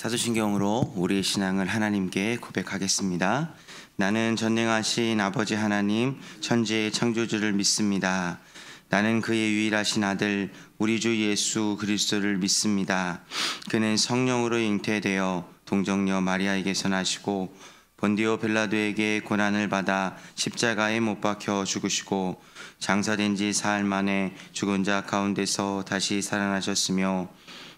사도신경으로 우리의 신앙을 하나님께 고백하겠습니다. 나는 전능하신 아버지 하나님 천지의 창조주를 믿습니다. 나는 그의 유일하신 아들 우리 주 예수 그리스도를 믿습니다. 그는 성령으로 잉태되어 동정녀 마리아에게서 나시고 본디오 빌라도에게 고난을 받아 십자가에 못 박혀 죽으시고 장사된 지 사흘 만에 죽은 자 가운데서 다시 살아나셨으며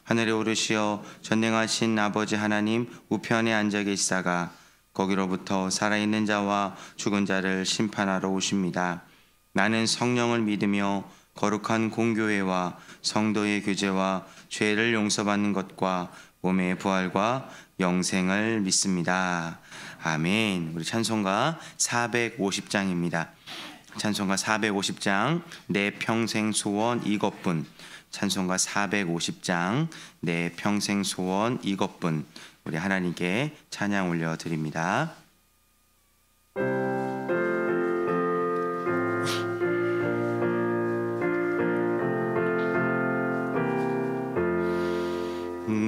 하늘에 오르시어 전능하신 아버지 하나님 우편에 앉아 계시다가 거기로부터 살아있는 자와 죽은 자를 심판하러 오십니다. 나는 성령을 믿으며 거룩한 공교회와 성도의 교제와 죄를 용서받는 것과 몸의 부활과 영생을 믿습니다. 아멘. 우리 찬송가 450장입니다. 찬송가 450장 내 평생 소원 이것뿐. 찬송가 450장 내 평생 소원 이것뿐. 우리 하나님께 찬양 올려드립니다.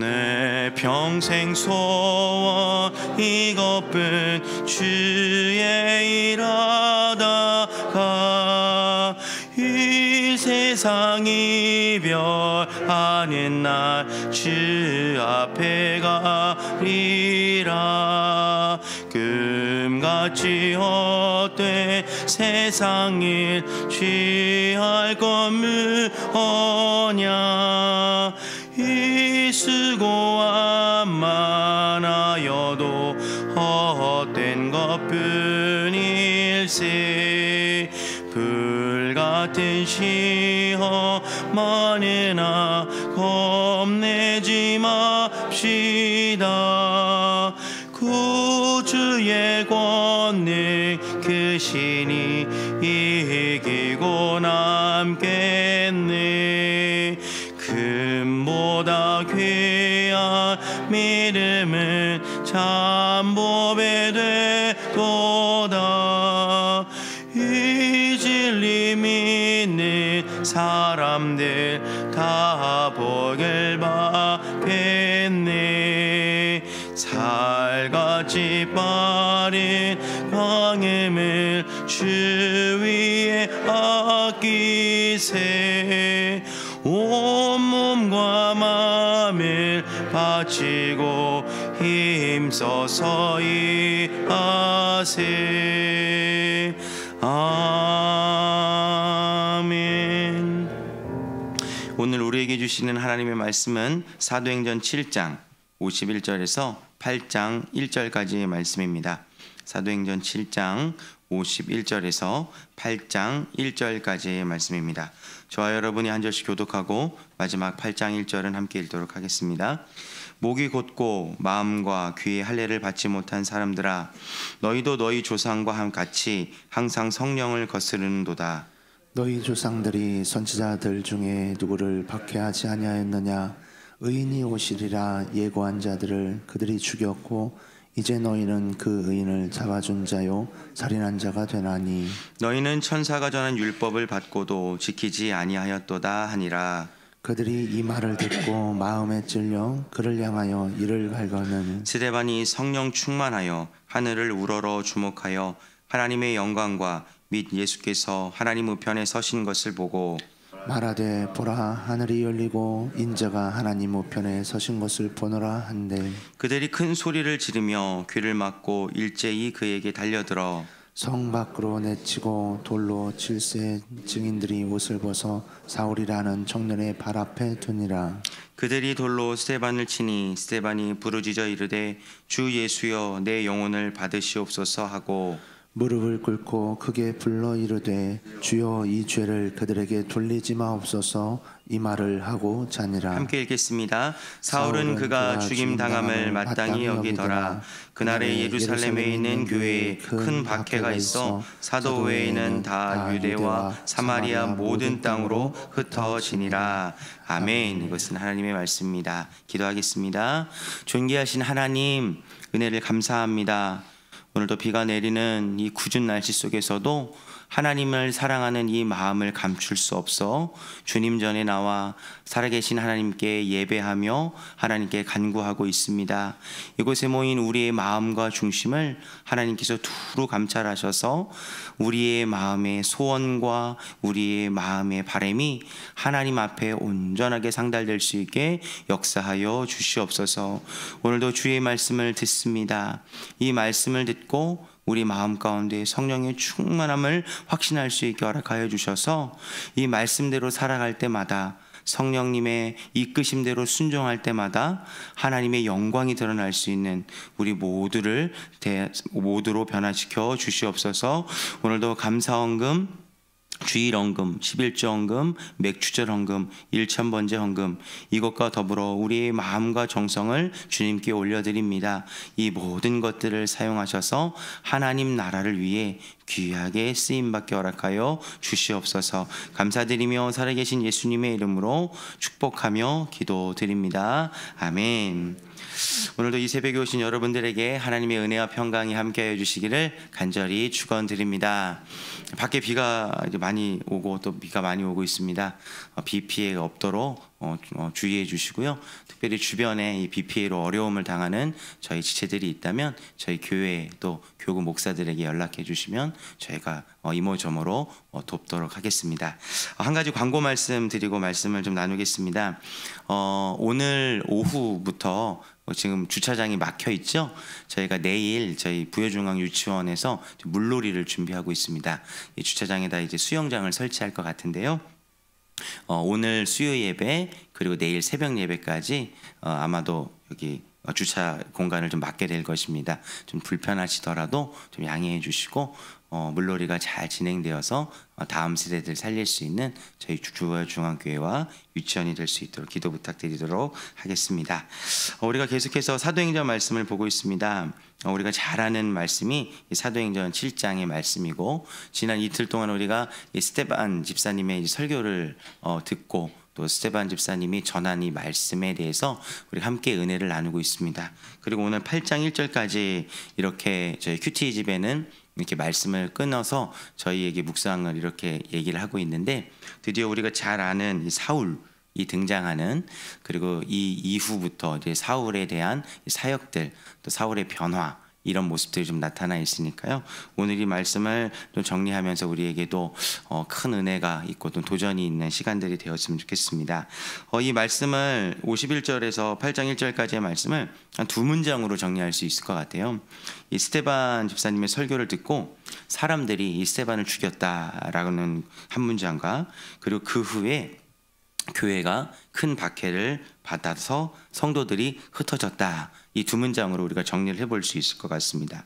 내 평생 소원 이것뿐 주의 일하다가 이 세상 이별하는 날 주 앞에 가리라. 금같이 헛된 세상 일 취할 것 무엇냐. 이 수고함 많아여도 헛된 것뿐일세. 불같은 시험만이나 겁내지 맙시다. 구주의 권능 크시니 이기고 남겠네. 금보다 귀한 믿음은 참보배 되도다. 이 진리 믿는 사람들 다 복을 받겠네. 살같이 빠른 광음을 주 위에 아끼세. 온몸과 마음을 바치고 힘써서 일하세. 아멘. 오늘 우리에게 주시는 하나님의 말씀은 사도행전 7장 51절에서 8장 1절까지의 말씀입니다. 사도행전 7장 51절에서 8장 1절까지의 말씀입니다. 저와 여러분이 한 절씩 교독하고 마지막 8장 1절은 함께 읽도록 하겠습니다. 목이 곧고 마음과 귀에 할례를 받지 못한 사람들아, 너희도 너희 조상과 같이 항상 성령을 거스르는도다. 너희 조상들이 선지자들 중에 누구를 박해하지 아니하였느냐. 의인이 오시리라 예고한 자들을 그들이 죽였고 이제 너희는 그 의인을 잡아준 자요 살인한 자가 되나니. 너희는 천사가 전한 율법을 받고도 지키지 아니하였도다 하니라. 그들이 이 말을 듣고 마음에 찔려 그를 향하여 이를 갈거는 스데반이 성령 충만하여 하늘을 우러러 주목하여 하나님의 영광과 및 예수께서 하나님 우편에 서신 것을 보고 말하되 보라 하늘이 열리고 인자가 하나님 우편에 서신 것을 보노라 한데. 그들이 큰 소리를 지르며 귀를 막고 일제히 그에게 달려들어 성 밖으로 내치고 돌로 칠세 증인들이 옷을 벗어 사울이라는 청년의 발 앞에 두니라. 그들이 돌로 스데반을 치니 스데반이 부르짖어 이르되 주 예수여 내 영혼을 받으시옵소서 하고 무릎을 꿇고 크게 불러 이르되 주여 이 죄를 그들에게 돌리지 마옵소서 이 말을 하고 자니라. 함께 읽겠습니다. 사울은 그가 죽임당함을 마땅히 여기더라. 그날에 예루살렘에 있는 교회에 큰 박해가 있어 사도 외에는 다 유대와 사마리아 모든 땅으로 흩어지니라. 아멘. 이것은 하나님의 말씀입니다. 기도하겠습니다. 존귀하신 하나님, 은혜를 감사합니다. 오늘도 비가 내리는 이 궂은 날씨 속에서도 하나님을 사랑하는 이 마음을 감출 수 없어 주님 전에 나와 살아계신 하나님께 예배하며 하나님께 간구하고 있습니다. 이곳에 모인 우리의 마음과 중심을 하나님께서 두루 감찰하셔서 우리의 마음의 소원과 우리의 마음의 바람이 하나님 앞에 온전하게 상달될 수 있게 역사하여 주시옵소서. 오늘도 주의 말씀을 듣습니다. 이 말씀을 듣고 우리 마음 가운데 성령의 충만함을 확신할 수 있게 허락하여 주셔서 이 말씀대로 살아갈 때마다 성령님의 이끄심대로 순종할 때마다 하나님의 영광이 드러날 수 있는 우리 모두로 변화시켜 주시옵소서. 오늘도 감사헌금, 주일헌금, 11조헌금, 맥주절 헌금, 1000번제 헌금, 이것과 더불어 우리의 마음과 정성을 주님께 올려드립니다. 이 모든 것들을 사용하셔서 하나님 나라를 위해 귀하게 쓰임받게 허락하여 주시옵소서. 감사드리며 살아계신 예수님의 이름으로 축복하며 기도드립니다. 아멘. 오늘도 이 새벽에 오신 여러분들에게 하나님의 은혜와 평강이 함께하여 주시기를 간절히 축원드립니다. 밖에 비가 많이 오고 또 비가 많이 오고 있습니다. 비 피해가 없도록 주의해 주시고요. 특별히 주변에 이 비 피해로 어려움을 당하는 저희 지체들이 있다면 저희 교회 또 교구 목사들에게 연락해 주시면 저희가 이모저모로 돕도록 하겠습니다. 한 가지 광고 말씀 드리고 말씀을 좀 나누겠습니다. 오늘 오후부터 지금 주차장이 막혀 있죠. 저희가 내일 저희 부여중앙유치원에서 물놀이를 준비하고 있습니다. 이 주차장에다 이제 수영장을 설치할 것 같은데요. 오늘 수요 예배 그리고 내일 새벽 예배까지 아마도 여기 주차 공간을 좀 맡게 될 것입니다. 좀 불편하시더라도 좀 양해해 주시고 물놀이가 잘 진행되어서 다음 세대들 살릴 수 있는 저희 부여중앙교회와 유치원이 될 수 있도록 기도 부탁드리도록 하겠습니다. 우리가 계속해서 사도행전 말씀을 보고 있습니다. 우리가 잘 아는 말씀이 사도행전 7장의 말씀이고, 지난 이틀 동안 우리가 스테반 집사님의 설교를 듣고 또 스테반 집사님이 전한 이 말씀에 대해서 우리 함께 은혜를 나누고 있습니다. 그리고 오늘 8장 1절까지 이렇게 저희 큐티 집에는 이렇게 말씀을 끊어서 저희에게 묵상을 이렇게 얘기를 하고 있는데, 드디어 우리가 잘 아는 이 사울이 등장하는, 그리고 이 이후부터 이제 사울에 대한 사역들, 또 사울의 변화, 이런 모습들이 좀 나타나 있으니까요. 오늘 이 말씀을 좀 정리하면서 우리에게도 큰 은혜가 있고 또 도전이 있는 시간들이 되었으면 좋겠습니다. 이 말씀을 51절에서 8장 1절까지의 말씀을 한 두 문장으로 정리할 수 있을 것 같아요. 이 스테반 집사님의 설교를 듣고 사람들이 이 스테반을 죽였다라는 한 문장과, 그리고 그 후에 교회가 큰 박해를 받아서 성도들이 흩어졌다, 이 두 문장으로 우리가 정리를 해볼 수 있을 것 같습니다.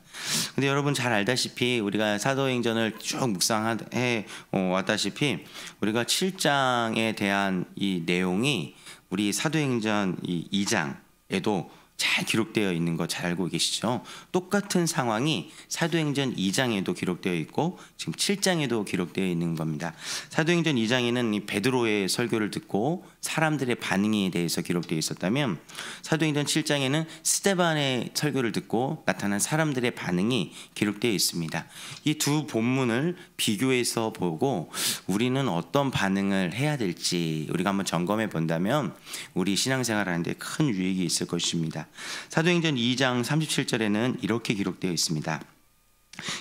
근데 여러분 잘 알다시피 우리가 사도행전을 쭉 묵상해 왔다시피 우리가 7장에 대한 이 내용이 우리 사도행전 이 2장에도 잘 기록되어 있는 거 잘 알고 계시죠? 똑같은 상황이 사도행전 2장에도 기록되어 있고 지금 7장에도 기록되어 있는 겁니다. 사도행전 2장에는 이 베드로의 설교를 듣고 사람들의 반응에 대해서 기록되어 있었다면, 사도행전 7장에는 스데반의 설교를 듣고 나타난 사람들의 반응이 기록되어 있습니다. 이 두 본문을 비교해서 보고 우리는 어떤 반응을 해야 될지 우리가 한번 점검해 본다면 우리 신앙생활하는데 큰 유익이 있을 것입니다. 사도행전 2장 37절에는 이렇게 기록되어 있습니다.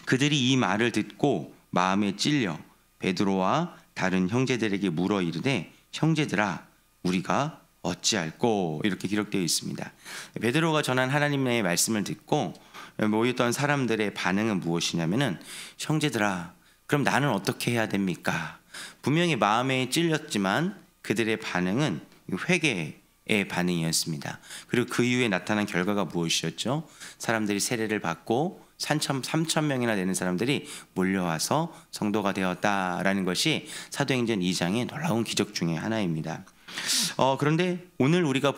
그들이 이 말을 듣고 마음에 찔려 베드로와 다른 형제들에게 물어 이르되, 형제들아 우리가 어찌할꼬, 이렇게 기록되어 있습니다. 베드로가 전한 하나님의 말씀을 듣고 모였던 사람들의 반응은 무엇이냐면은, 형제들아 그럼 나는 어떻게 해야 됩니까? 분명히 마음에 찔렸지만 그들의 반응은 회개의 반응이었습니다. 그리고 그 이후에 나타난 결과가 무엇이었죠? 사람들이 세례를 받고 3,000명이나 되는 사람들이 몰려와서 성도가 되었다라는 것이 사도행전 2장의 놀라운 기적 중에 하나입니다. 그런데 오늘 우리가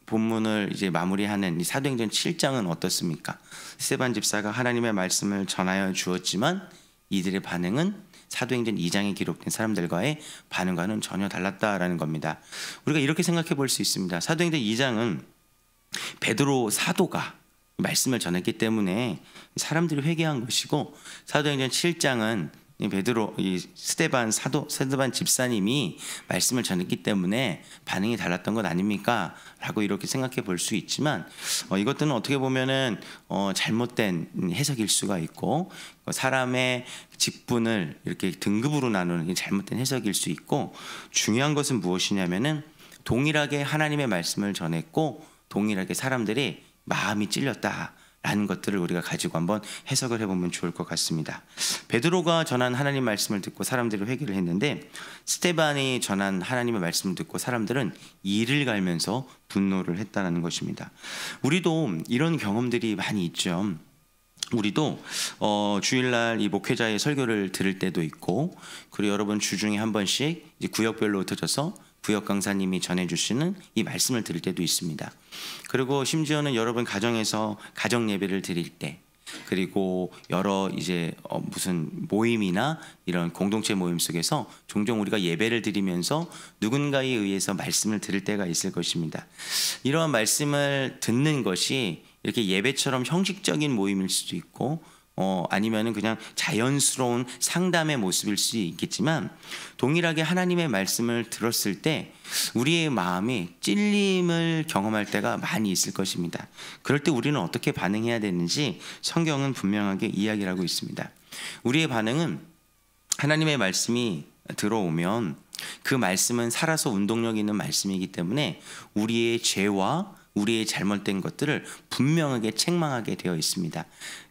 본문을 이제 마무리하는 이 사도행전 7장은 어떻습니까? 스데반 집사가 하나님의 말씀을 전하여 주었지만 이들의 반응은 사도행전 2장에 기록된 사람들과의 반응과는 전혀 달랐다라는 겁니다. 우리가 이렇게 생각해 볼 수 있습니다. 사도행전 2장은 베드로 사도가 말씀을 전했기 때문에 사람들이 회개한 것이고, 사도행전 7장은 이 베드로, 이 스데반 집사님이 말씀을 전했기 때문에 반응이 달랐던 것 아닙니까? 라고 이렇게 생각해 볼 수 있지만 이것들은 어떻게 보면은 잘못된 해석일 수가 있고 사람의 직분을 이렇게 등급으로 나누는 잘못된 해석일 수 있고 중요한 것은 무엇이냐면은 동일하게 하나님의 말씀을 전했고 동일하게 사람들이 마음이 찔렸다라는 것들을 우리가 가지고 한번 해석을 해보면 좋을 것 같습니다. 베드로가 전한 하나님 말씀을 듣고 사람들이 회개를 했는데 스데반이 전한 하나님의 말씀을 듣고 사람들은 이를 갈면서 분노를 했다는 것입니다. 우리도 이런 경험들이 많이 있죠. 우리도 주일날 이 목회자의 설교를 들을 때도 있고 그리고 여러분 주중에 한 번씩 이제 구역별로 들어서 구역 강사님이 전해주시는 이 말씀을 들을 때도 있습니다. 그리고 심지어는 여러분 가정에서 가정 예배를 드릴 때 그리고 여러 이제 무슨 모임이나 이런 공동체 모임 속에서 종종 우리가 예배를 드리면서 누군가에 의해서 말씀을 들을 때가 있을 것입니다. 이러한 말씀을 듣는 것이 이렇게 예배처럼 형식적인 모임일 수도 있고 아니면은 그냥 자연스러운 상담의 모습일 수 있겠지만 동일하게 하나님의 말씀을 들었을 때 우리의 마음이 찔림을 경험할 때가 많이 있을 것입니다. 그럴 때 우리는 어떻게 반응해야 되는지 성경은 분명하게 이야기를 하고 있습니다. 우리의 반응은 하나님의 말씀이 들어오면 그 말씀은 살아서 운동력 있는 말씀이기 때문에 우리의 죄와 우리의 잘못된 것들을 분명하게 책망하게 되어 있습니다.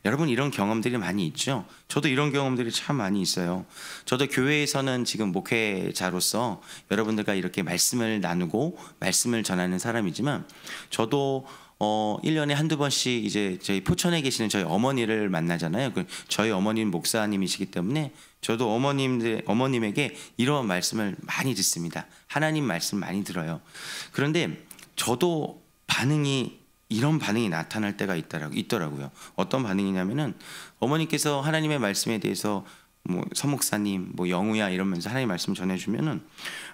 여러분 이런 경험들이 많이 있죠. 저도 이런 경험들이 참 많이 있어요. 저도 교회에서는 지금 목회자로서 여러분들과 이렇게 말씀을 나누고 말씀을 전하는 사람이지만 저도 1년에 한두 번씩 이제 저희 포천에 계시는 저희 어머니를 만나잖아요. 저희 어머니는 목사님이시기 때문에 저도 어머님에게 이런 말씀을 많이 듣습니다. 하나님 말씀 많이 들어요. 그런데 저도 이런 반응이 나타날 때가 있더라고요. 어떤 반응이냐면은 어머니께서 하나님의 말씀에 대해서 뭐 서목사님, 뭐 영우야 이러면서 하나님의 말씀 전해주면은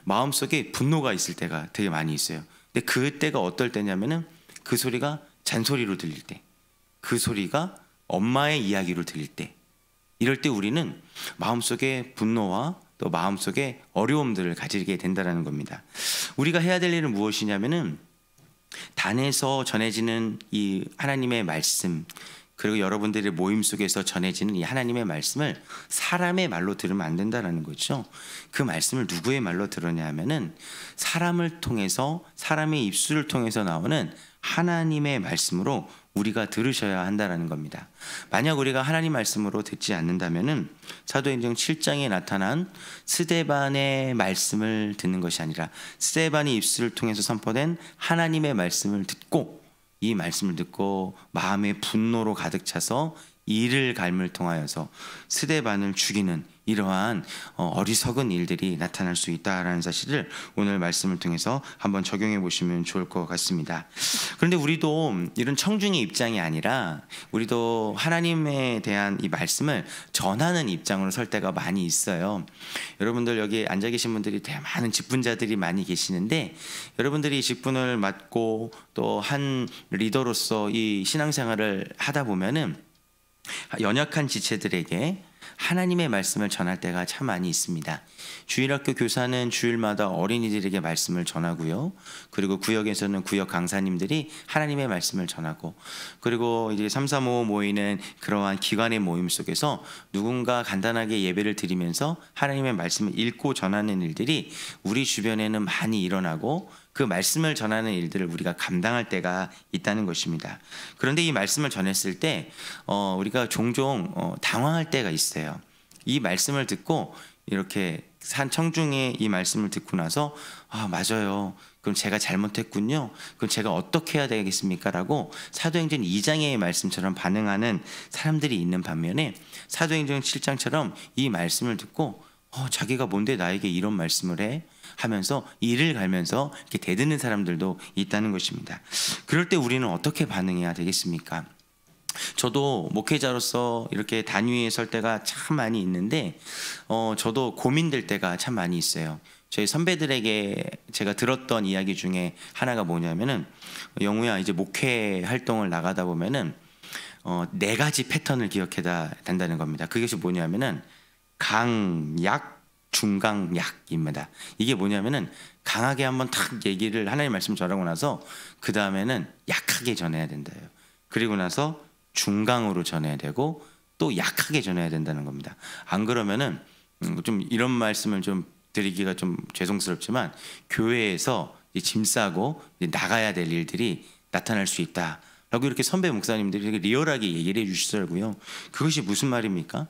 마음속에 분노가 있을 때가 되게 많이 있어요. 근데 그때가 어떨 때냐면은 그 소리가 잔소리로 들릴 때, 그 소리가 엄마의 이야기로 들릴 때, 이럴 때 우리는 마음속에 분노와 또 마음속에 어려움들을 가지게 된다는 겁니다. 우리가 해야 될 일은 무엇이냐면은 단에서 전해지는 이 하나님의 말씀 그리고 여러분들의 모임 속에서 전해지는 이 하나님의 말씀을 사람의 말로 들으면 안 된다는 거죠. 그 말씀을 누구의 말로 들으냐 하면은 사람을 통해서 사람의 입술을 통해서 나오는 하나님의 말씀으로 우리가 들으셔야 한다는 겁니다. 만약 우리가 하나님 말씀으로 듣지 않는다면은 사도행전 7장에 나타난 스데반의 말씀을 듣는 것이 아니라 스데반의 입술을 통해서 선포된 하나님의 말씀을 듣고 이 말씀을 듣고 마음의 분노로 가득 차서 이를 갈물 통하여서 스데반을 죽이는 이러한 어리석은 일들이 나타날 수 있다라는 사실을 오늘 말씀을 통해서 한번 적용해 보시면 좋을 것 같습니다. 그런데 우리도 이런 청중의 입장이 아니라 우리도 하나님에 대한 이 말씀을 전하는 입장으로 설 때가 많이 있어요. 여러분들 여기 앉아 계신 분들이 되게 많은 직분자들이 많이 계시는데 여러분들이 직분을 맡고 또 한 리더로서 이 신앙생활을 하다 보면은 연약한 지체들에게 하나님의 말씀을 전할 때가 참 많이 있습니다. 주일학교 교사는 주일마다 어린이들에게 말씀을 전하고요. 그리고 구역에서는 구역 강사님들이 하나님의 말씀을 전하고 그리고 이제 335 모이는 그러한 기관의 모임 속에서 누군가 간단하게 예배를 드리면서 하나님의 말씀을 읽고 전하는 일들이 우리 주변에는 많이 일어나고 그 말씀을 전하는 일들을 우리가 감당할 때가 있다는 것입니다. 그런데 이 말씀을 전했을 때 우리가 종종 당황할 때가 있어요. 이 말씀을 듣고 이렇게 산 청중의 이 말씀을 듣고 나서 맞아요. 그럼 제가 잘못했군요. 그럼 제가 어떻게 해야 되겠습니까? 라고 사도행전 2장의 말씀처럼 반응하는 사람들이 있는 반면에 사도행전 7장처럼 이 말씀을 듣고 자기가 뭔데 나에게 이런 말씀을 해? 하면서 이를 갈면서 이렇게 대드는 사람들도 있다는 것입니다. 그럴 때 우리는 어떻게 반응해야 되겠습니까? 저도 목회자로서 이렇게 단위에 설 때가 참 많이 있는데 저도 고민될 때가 참 많이 있어요. 저희 선배들에게 제가 들었던 이야기 중에 하나가 뭐냐면은 영우야 이제 목회 활동을 나가다 보면은 4가지 패턴을 기억해야 된다는 겁니다. 그것이 뭐냐면은 강약, 중강약입니다. 이게 뭐냐면은 강하게 한번 탁 얘기를 하나님 말씀 전하고 나서 그 다음에는 약하게 전해야 된다요. 그리고 나서 중강으로 전해야 되고 또 약하게 전해야 된다는 겁니다. 안 그러면은 좀 이런 말씀을 좀 드리기가 좀 죄송스럽지만 교회에서 짐 싸고 나가야 될 일들이 나타날 수 있다. 라고 이렇게 선배 목사님들이 리얼하게 얘기를 해주시더라고요. 그것이 무슨 말입니까?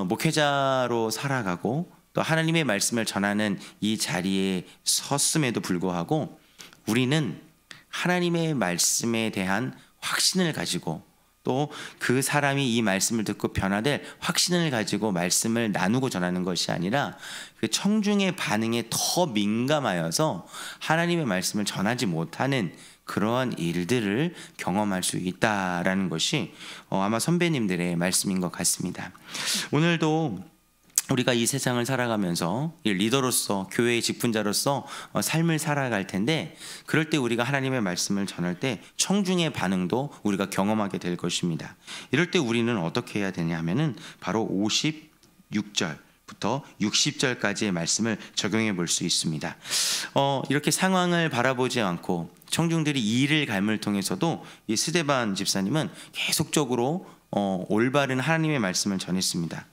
목회자로 살아가고 또 하나님의 말씀을 전하는 이 자리에 섰음에도 불구하고 우리는 하나님의 말씀에 대한 확신을 가지고 또 그 사람이 이 말씀을 듣고 변화될 확신을 가지고 말씀을 나누고 전하는 것이 아니라 그 청중의 반응에 더 민감하여서 하나님의 말씀을 전하지 못하는 그러한 일들을 경험할 수 있다라는 것이 아마 선배님들의 말씀인 것 같습니다. 오늘도 우리가 이 세상을 살아가면서 리더로서 교회의 직분자로서 삶을 살아갈 텐데 그럴 때 우리가 하나님의 말씀을 전할 때 청중의 반응도 우리가 경험하게 될 것입니다. 이럴 때 우리는 어떻게 해야 되냐 하면은 바로 56절부터 60절까지의 말씀을 적용해 볼 수 있습니다. 이렇게 상황을 바라보지 않고 청중들이 이를 갈음을 통해서도 이 스데반 집사님은 계속적으로 올바른 하나님의 말씀을 전했습니다.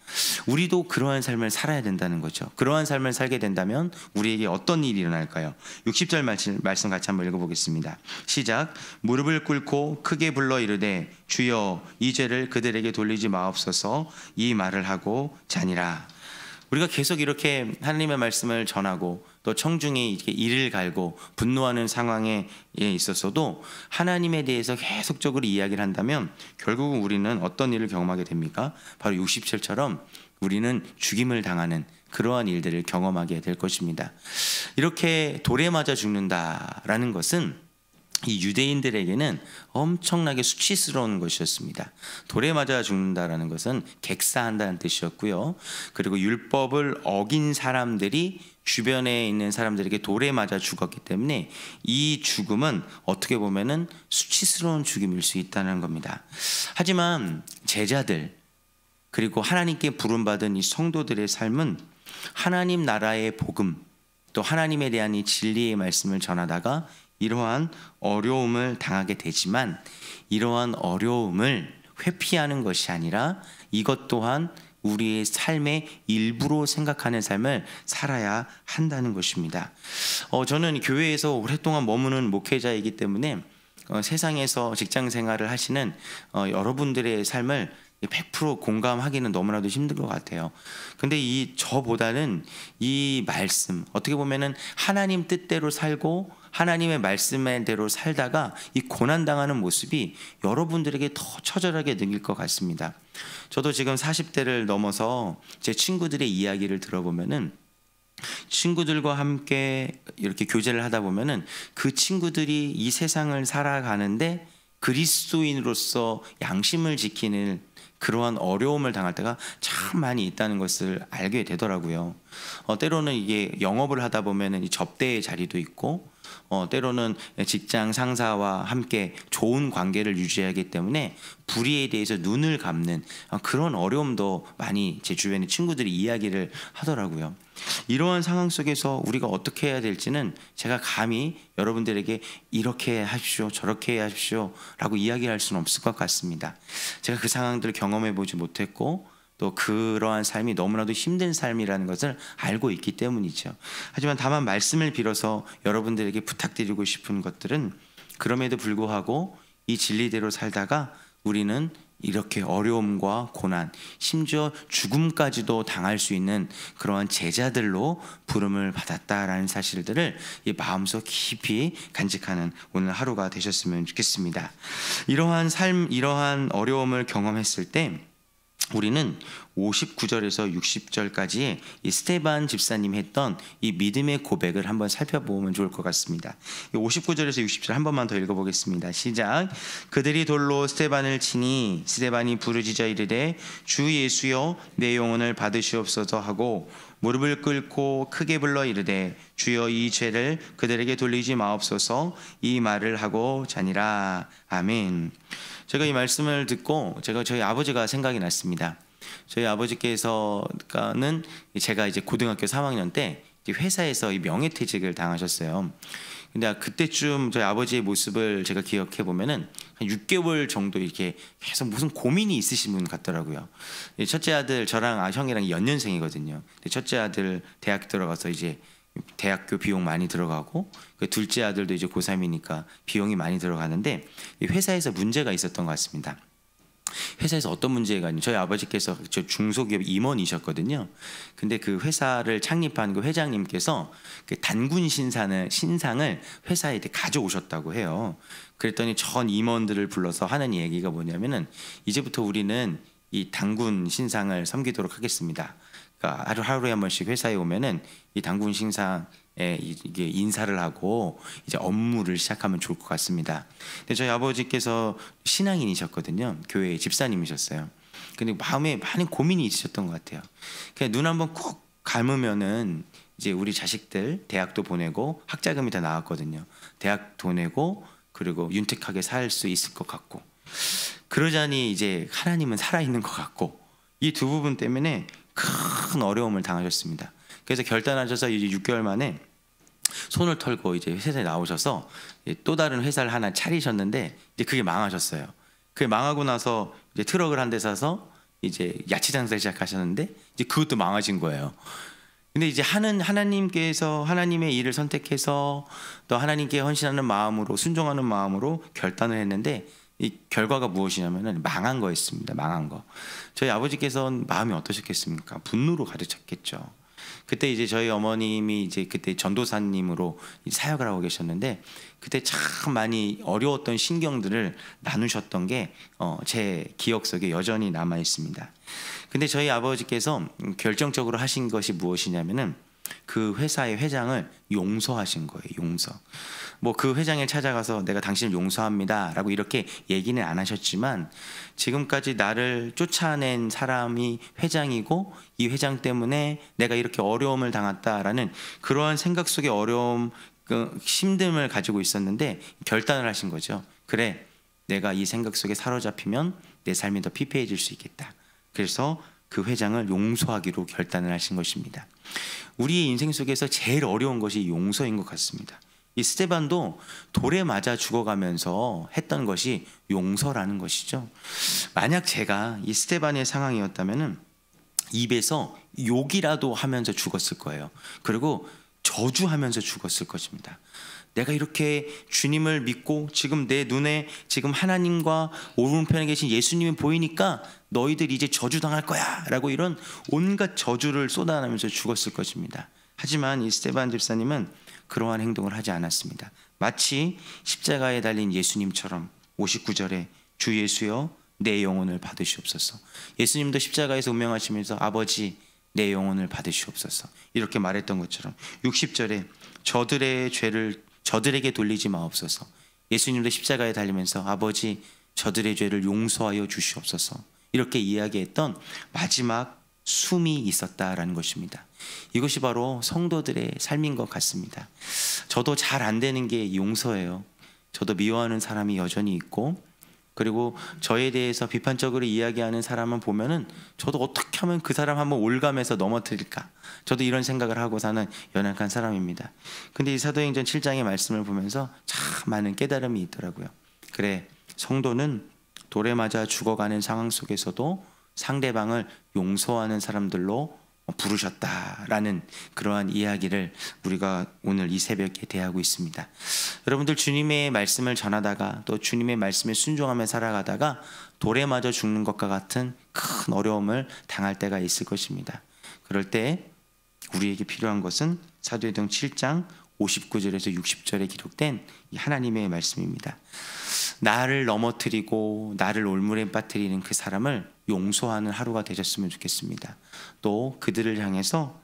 우리도 그러한 삶을 살아야 된다는 거죠. 그러한 삶을 살게 된다면 우리에게 어떤 일이 일어날까요? 60절 말씀 같이 한번 읽어보겠습니다. 시작. 무릎을 꿇고 크게 불러 이르되 주여 이 죄를 그들에게 돌리지 마옵소서. 이 말을 하고 자니라. 우리가 계속 이렇게 하나님의 말씀을 전하고 또 청중이 이렇게 이를 갈고 분노하는 상황에 있었어도 하나님에 대해서 계속적으로 이야기를 한다면 결국은 우리는 어떤 일을 경험하게 됩니까? 바로 60절처럼 우리는 죽임을 당하는 그러한 일들을 경험하게 될 것입니다. 이렇게 돌에 맞아 죽는다라는 것은 이 유대인들에게는 엄청나게 수치스러운 것이었습니다. 돌에 맞아 죽는다라는 것은 객사한다는 뜻이었고요. 그리고 율법을 어긴 사람들이 주변에 있는 사람들에게 돌에 맞아 죽었기 때문에 이 죽음은 어떻게 보면은 수치스러운 죽음일 수 있다는 겁니다. 하지만 제자들 그리고 하나님께 부름받은 이 성도들의 삶은 하나님 나라의 복음 또 하나님에 대한 이 진리의 말씀을 전하다가 이러한 어려움을 당하게 되지만 이러한 어려움을 회피하는 것이 아니라 이것 또한 우리의 삶의 일부로 생각하는 삶을 살아야 한다는 것입니다. 저는 교회에서 오랫동안 머무는 목회자이기 때문에 세상에서 직장 생활을 하시는 여러분들의 삶을 100% 공감하기는 너무나도 힘든 것 같아요. 근데 저보다는 이 말씀 어떻게 보면은 하나님 뜻대로 살고 하나님의 말씀대로 살다가 이 고난당하는 모습이 여러분들에게 더 처절하게 느낄 것 같습니다. 저도 지금 40대를 넘어서 제 친구들의 이야기를 들어보면은 친구들과 함께 이렇게 교제를 하다 보면은 그 친구들이 이 세상을 살아가는데 그리스도인으로서 양심을 지키는 그러한 어려움을 당할 때가 참 많이 있다는 것을 알게 되더라고요. 때로는 이게 영업을 하다 보면은 이 접대의 자리도 있고 때로는 직장 상사와 함께 좋은 관계를 유지하기 때문에 불의에 대해서 눈을 감는 그런 어려움도 많이 제 주변의 친구들이 이야기를 하더라고요. 이러한 상황 속에서 우리가 어떻게 해야 될지는 제가 감히 여러분들에게 이렇게 하십시오 저렇게 하십시오 라고 이야기할 수는 없을 것 같습니다. 제가 그 상황들을 경험해 보지 못했고 또 그러한 삶이 너무나도 힘든 삶이라는 것을 알고 있기 때문이죠. 하지만 다만 말씀을 빌어서 여러분들에게 부탁드리고 싶은 것들은 그럼에도 불구하고 이 진리대로 살다가 우리는 이렇게 어려움과 고난, 심지어 죽음까지도 당할 수 있는 그러한 제자들로 부름을 받았다라는 사실들을 이 마음속 깊이 간직하는 오늘 하루가 되셨으면 좋겠습니다. 이러한 삶, 이러한 어려움을 경험했을 때 우리는 59절에서 60절까지 이 스데반 집사님이 했던 이 믿음의 고백을 한번 살펴보면 좋을 것 같습니다. 59절에서 60절 한 번만 더 읽어보겠습니다. 시작. 그들이 돌로 스데반을 치니 스데반이 부르짖어 이르되 주 예수여 내 영혼을 받으시옵소서 하고 무릎을 꿇고 크게 불러 이르되 주여 이 죄를 그들에게 돌리지 마옵소서. 이 말을 하고 자니라. 아멘. 제가 이 말씀을 듣고 저희 아버지가 생각이 났습니다. 저희 아버지께서는 제가 이제 고등학교 3학년 때 회사에서 이 명예퇴직을 당하셨어요. 근데 그때쯤 저희 아버지의 모습을 제가 기억해 보면은 한 6개월 정도 이렇게 계속 무슨 고민이 있으신 분 같더라고요. 첫째 아들 저랑 형이랑 연년생이거든요. 첫째 아들 대학 들어가서 이제 대학교 비용 많이 들어가고 그 둘째 아들도 이제 고3이니까 비용이 많이 들어가는데 회사에서 문제가 있었던 것 같습니다. 회사에서 어떤 문제가 있냐면 저희 아버지께서 저 중소기업 임원이셨거든요. 근데 그 회사를 창립한 그 회장님께서 그 단군 신상을 회사에 가져오셨다고 해요. 그랬더니 전 임원들을 불러서 하는 얘기가 뭐냐면은 이제부터 우리는 이 단군 신상을 섬기도록 하겠습니다. 그러니까 하루에 한 번씩 회사에 오면은 이 단군 신상에 이게 인사를 하고 이제 업무를 시작하면 좋을 것 같습니다. 근데 저희 아버지께서 신앙인이셨거든요. 교회 집사님이셨어요. 근데 마음에 많은 고민이 있으셨던 것 같아요. 그냥 눈 한번 꾹 감으면은 이제 우리 자식들 대학도 보내고 학자금이 다 나왔거든요. 대학 보내고 그리고 윤택하게 살 수 있을 것 같고 그러자니 이제 하나님은 살아있는 것 같고 이 두 부분 때문에 큰 어려움을 당하셨습니다. 그래서 결단하셔서 이제 6개월 만에 손을 털고 이제 회사에 나오셔서 또 다른 회사를 하나 차리셨는데 이제 그게 망하셨어요. 그게 망하고 나서 이제 트럭을 한 대 사서 이제 야채 장사를 시작하셨는데 이제 그것도 망하신 거예요. 근데 이제 하나님께서 하나님의 일을 선택해서 또 하나님께 헌신하는 마음으로 순종하는 마음으로 결단을 했는데 이 결과가 무엇이냐면은 망한 거였습니다. 망한 거. 저희 아버지께서는 마음이 어떠셨겠습니까? 분노로 가득 찼겠죠. 그때 이제 저희 어머님이 이제 그때 전도사님으로 사역을 하고 계셨는데 그때 참 많이 어려웠던 신경들을 나누셨던 게 제 기억 속에 여전히 남아 있습니다. 근데 저희 아버지께서 결정적으로 하신 것이 무엇이냐면은 그 회사의 회장을 용서하신 거예요. 용서. 뭐 그 회장을 찾아가서 내가 당신을 용서합니다라고 이렇게 얘기는 안 하셨지만 지금까지 나를 쫓아낸 사람이 회장이고 이 회장 때문에 내가 이렇게 어려움을 당했다라는 그러한 생각 속의 어려움, 그 힘듦을 가지고 있었는데 결단을 하신 거죠. 그래, 내가 이 생각 속에 사로잡히면 내 삶이 더 피폐해질 수 있겠다. 그래서 그 회장을 용서하기로 결단을 하신 것입니다. 우리의 인생 속에서 제일 어려운 것이 용서인 것 같습니다. 이 스데반도 돌에 맞아 죽어가면서 했던 것이 용서라는 것이죠. 만약 제가 이 스데반의 상황이었다면은 입에서 욕이라도 하면서 죽었을 거예요. 그리고 저주하면서 죽었을 것입니다. 내가 이렇게 주님을 믿고 지금 내 눈에 지금 하나님과 오른편에 계신 예수님이 보이니까 너희들 이제 저주당할 거야 라고 이런 온갖 저주를 쏟아내면서 죽었을 것입니다. 하지만 이 스데반 집사님은 그러한 행동을 하지 않았습니다. 마치 십자가에 달린 예수님처럼 59절에 주 예수여 내 영혼을 받으시옵소서. 예수님도 십자가에서 운명하시면서 아버지 내 영혼을 받으시옵소서 이렇게 말했던 것처럼 60절에 저들의 죄를 저들에게 돌리지 마옵소서. 예수님도 십자가에 달리면서 아버지 저들의 죄를 용서하여 주시옵소서 이렇게 이야기했던 마지막 숨이 있었다라는 것입니다. 이것이 바로 성도들의 삶인 것 같습니다. 저도 잘 안 되는 게 용서예요. 저도 미워하는 사람이 여전히 있고 그리고 저에 대해서 비판적으로 이야기하는 사람을 보면은 저도 어떻게 하면 그 사람 한번 올감해서 넘어뜨릴까? 저도 이런 생각을 하고 사는 연약한 사람입니다. 근데 이 사도행전 7장의 말씀을 보면서 참 많은 깨달음이 있더라고요. 그래, 성도는 돌에 맞아 죽어가는 상황 속에서도 상대방을 용서하는 사람들로 부르셨다라는 그러한 이야기를 우리가 오늘 이 새벽에 대하고 있습니다. 여러분들 주님의 말씀을 전하다가 또 주님의 말씀에 순종하며 살아가다가 돌에 맞아 죽는 것과 같은 큰 어려움을 당할 때가 있을 것입니다. 그럴 때 우리에게 필요한 것은 사도행전 7장 59절에서 60절에 기록된 이 하나님의 말씀입니다. 나를 넘어뜨리고 나를 올무에 빠뜨리는 그 사람을 용서하는 하루가 되셨으면 좋겠습니다. 또 그들을 향해서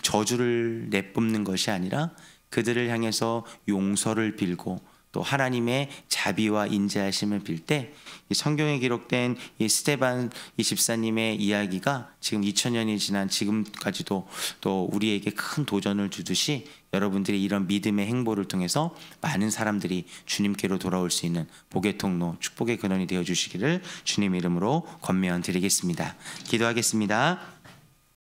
저주를 내뿜는 것이 아니라 그들을 향해서 용서를 빌고 또 하나님의 자비와 인자하심을 빌 때 이 성경에 기록된 이 스데반 이 집사님의 이야기가 지금 2000년이 지난 지금까지도 또 우리에게 큰 도전을 주듯이 여러분들이 이런 믿음의 행보를 통해서 많은 사람들이 주님께로 돌아올 수 있는 복의 통로, 축복의 근원이 되어 주시기를 주님 이름으로 권면 드리겠습니다. 기도하겠습니다.